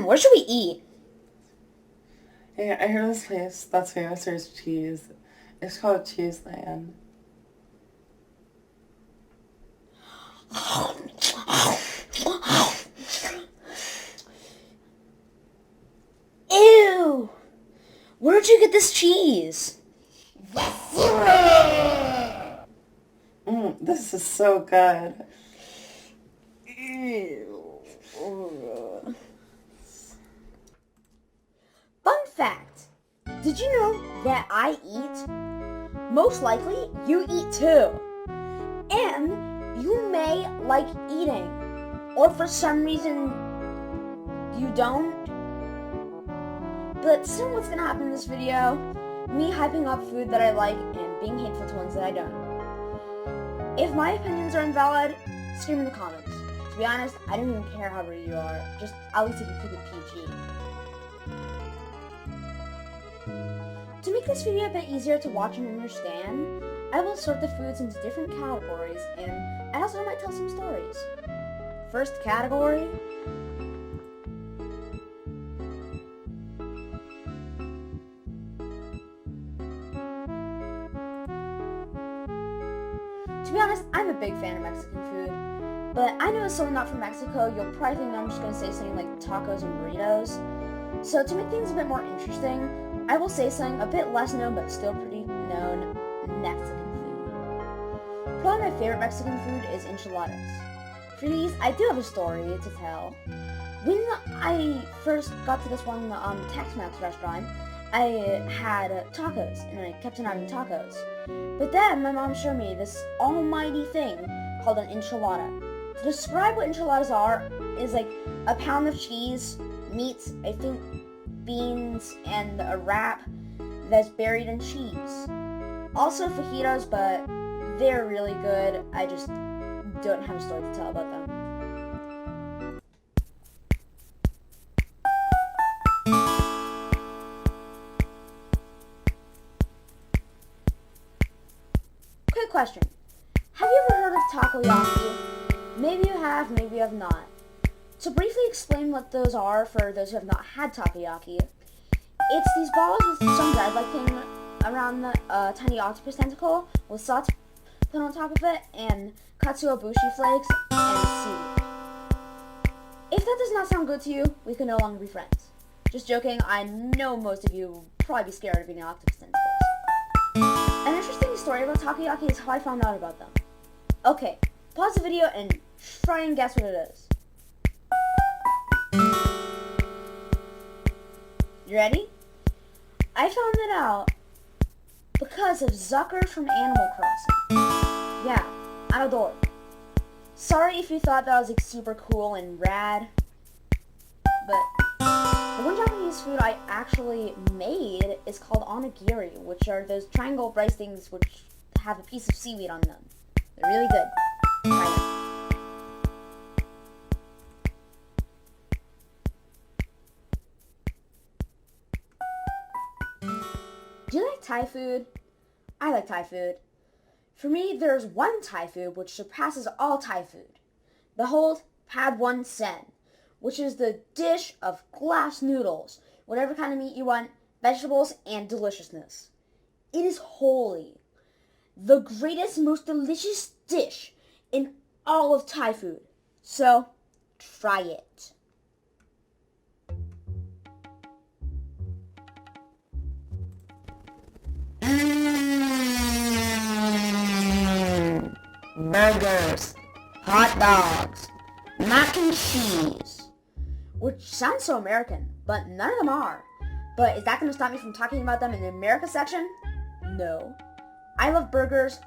Where should we eat? Hey, I heard this place that's famous for its cheese. It's called Cheese Land. Ew! Where'd you get this cheese? This is so good. Ew. Fun fact. Did you know that I eat? Most likely, you eat too. And you may like eating. Or for some reason, you don't. But soon what's gonna happen in this video, me hyping up food that I like and being hateful to ones that I don't. If my opinions are invalid, scream in the comments. To be honest, I don't even care how rude you are, just at least if you keep it PG. To make this video a bit easier to watch and understand, I will sort the foods into different categories, and I also might tell some stories. First category, to be honest, I'm a big fan of Mexican food, but I know as someone not from Mexico, you'll probably think I'm just going to say something like tacos and burritos. So to make things a bit more interesting, I will say something a bit less known but still pretty known, Mexican food. Probably my favorite Mexican food is enchiladas. For these, I do have a story to tell. When I first got to this one Tex-Mex restaurant, I had tacos, and I kept on having tacos. But then my mom showed me this almighty thing called an enchilada. To describe what enchiladas are is like a pound of cheese, meat, I think beans, and a wrap that's buried in cheese. Also fajitas, but they're really good. I just don't have a story to tell about them. Quick question. Have you ever heard of takoyaki? Maybe you have, maybe you have not. To briefly explain what those are for those who have not had takoyaki, it's these balls with some bread-like thing around the tiny octopus tentacle with salt put on top of it and katsuobushi flakes and seaweed. If that does not sound good to you, we can no longer be friends. Just joking, I know most of you will probably be scared of eating octopus tentacles. An interesting story about takoyaki is how I found out about them. Okay, pause the video and try and guess what it is. You ready? I found it out because of Zucker from Animal Crossing. Yeah, I'm a dork. Sorry if you thought that was like super cool and rad, but the one Japanese food I actually made is called onigiri, which are those triangle rice things which have a piece of seaweed on them. They're really good. Try them. Do you like Thai food? I like Thai food. For me, there's one Thai food which surpasses all Thai food. Behold, Pad One Sen, which is the dish of glass noodles, whatever kind of meat you want, vegetables, and deliciousness. It is holy. The greatest, most delicious dish in all of Thai food. So, try it. Burgers, hot dogs, mac and cheese. Which sounds so American, but none of them are. But is that going to stop me from talking about them in the America section? No. I love burgers,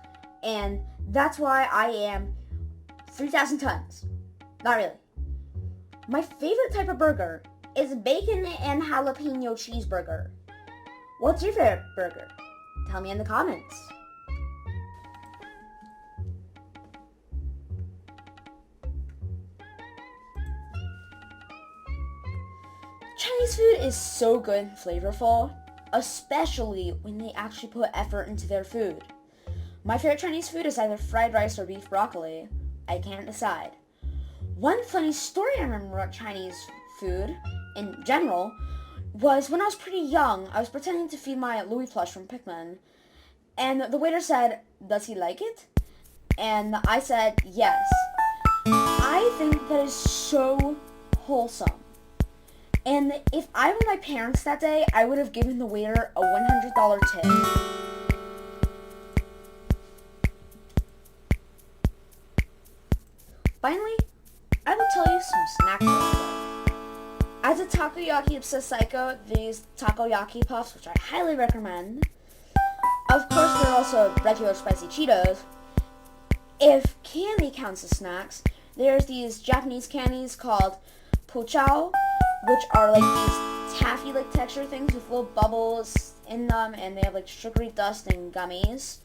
and that's why I am 3,000 tons. Not really. My favorite type of burger is bacon and jalapeno cheeseburger. What's your favorite burger? Tell me in the comments. Chinese food is so good and flavorful, especially when they actually put effort into their food. My favorite Chinese food is either fried rice or beef broccoli. I can't decide. One funny story I remember about Chinese food in general was when I was pretty young. I was pretending to feed my Louis plush from Pikmin, and the waiter said, "Does he like it?" And I said, "Yes." I think that is so wholesome. And if I were my parents that day, I would have given the waiter a $100 tip. Finally, I will tell you some snacks real quick. As a takoyaki obsessed psycho, these takoyaki puffs, which I highly recommend. Of course, there are also regular spicy Cheetos. If candy counts as snacks, there's these Japanese candies called pochao, which are like these taffy-like texture things with little bubbles in them, and they have like sugary dust and gummies.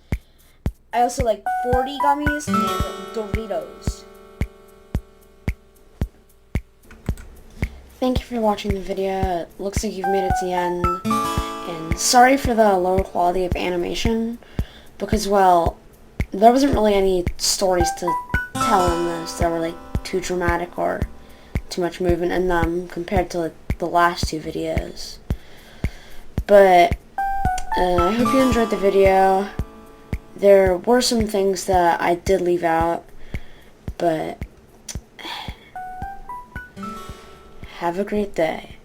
I also like 40 gummies and Doritos. Thank you for watching the video. It looks like you've made it to the end. And sorry for the lower quality of animation, because, well, there wasn't really any stories to tell in this that were like too dramatic or too much movement in them compared to like the last two videos. But I hope you enjoyed the video. There were some things that I did leave out, but have a great day.